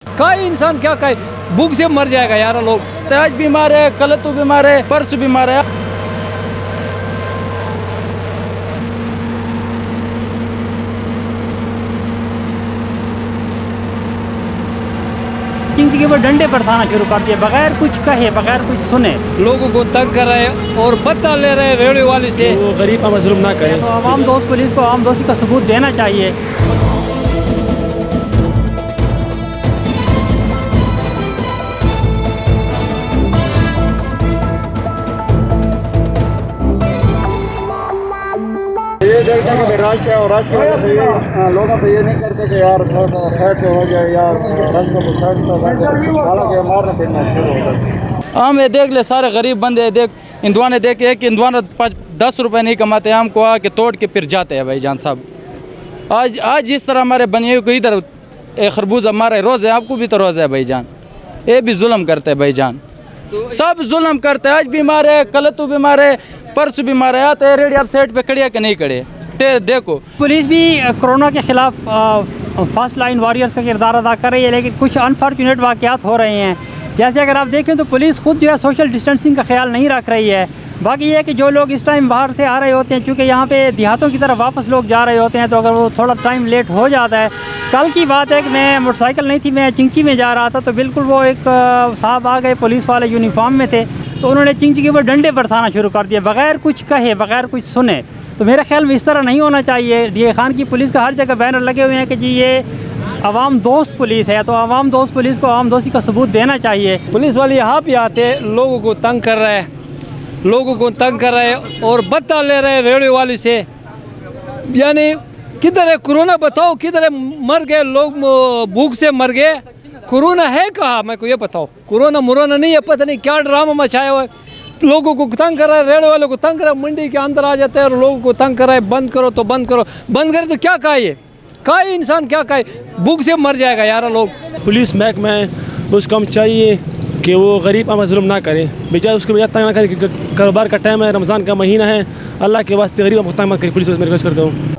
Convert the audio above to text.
कई इंसान क्या कहे, भूख से मर जाएगा यार लोग। आज बीमार है, कल तो बीमार है, परसों बीमार है। चिंच के ऊपर डंडे बरसाना शुरू कर दिए, बगैर कुछ कहे, बगैर कुछ सुने। लोगों को तंग कर रहे हैं और बदला ले रहे हैं रेडियो वाले से। वो गरीब पर जुल्म ना करें। तो आवाम दोस्त पुलिस को आवाम दोस्ती का सबूत देना चाहिए। ये देखते हैं कि रश है और रश की वजह से लोगों से ये नहीं करते कि यार थोड़ा सा फैट हो जाए यार रश को फैट तो हालांकि मारना पीटना शुरू हो जाता। हम ये देख ले, सारे गरीब बंदे देख, इंदवाने देख, एक इंदवान 10 रुपए नहीं कमाते, हमको आके तोड़ के फिर जाते हैं भाईजान साहब। आज जिस तरह हमारे बनिए को इधर खरबूजा मारे, रोज़ है, आपको भी तो रोज़ है भाईजान। ये भी जुल्म करते हैं भाईजान, सब जुल्म करते हैं। आज बीमार है, कल तो बीमार है, परसों बीमार है। आते रेडी आप सेट पे खड़े कि नहीं खड़े, देखो। पुलिस भी कोरोना के खिलाफ फर्स्ट लाइन वॉरियर्स का किरदार अदा कर रही है, लेकिन कुछ अनफॉर्चुनेट वाक़यात हो रहे हैं। जैसे अगर आप देखें तो पुलिस खुद जो है सोशल डिस्टेंसिंग का ख्याल नहीं रख रही है। बाकी ये है कि जो लोग इस टाइम बाहर से आ रहे होते हैं, चूँकि यहाँ पे देहातों की तरफ वापस लोग जा रहे होते हैं, तो अगर वो थोड़ा टाइम लेट हो जाता है। कल की बात है कि मैं मोटरसाइकिल नहीं थी, मैं चिंची में जा रहा था, तो बिल्कुल वो एक साहब आ गए, पुलिस वाले यूनिफॉर्म में थे, तो उन्होंने चिंची के ऊपर डंडे बरसाना शुरू कर दिए, बगैर कुछ कहे, बगैर कुछ सुने। तो मेरे ख्याल में इस तरह नहीं होना चाहिए। डीए खान की पुलिस का हर जगह बैनर लगे हुए हैं कि जी ये आवाम दोस्त पुलिस है, तो आवाम दोस्त पुलिस को आवाम दोस्ती का सबूत देना चाहिए। पुलिस वाले यहाँ पे आते लोगों को तंग कर रहे हैं, लोगों को तंग कर रहे हैं और बदला ले रहे हैं रेडियो वाले से। यानी किधर है कोरोना, बताओ किधर है? मर गए लोग, भूख से मर गए। कोरोना है कहाँ, मैं को ये बताओ। कोरोना मुरोना नहीं है, पता नहीं क्या ड्रामा मचाया हुआ है। लोगों को तंग कर रहा है, रेडियो वालों को तंग कर रहा है, मंडी के अंदर आ जाते हैं और लोगों को तंग कर रहा है। बंद करो तो बंद करो, बंद करे तो क्या कहे, कई इंसान क्या कहे, भूख से मर जाएगा यार लोग। पुलिस महकमा है, उसको हम चाहिए कि वो गरीब पर जुल्म ना करें, बेचारे उसके बजाय तंग ना करें। कारोबार का टाइम है, रमज़ान का महीना है, अल्लाह के वास्ते गरीब पर तंग मत करें। पुलिस को मैं रिक्वेस्ट करता हूँ।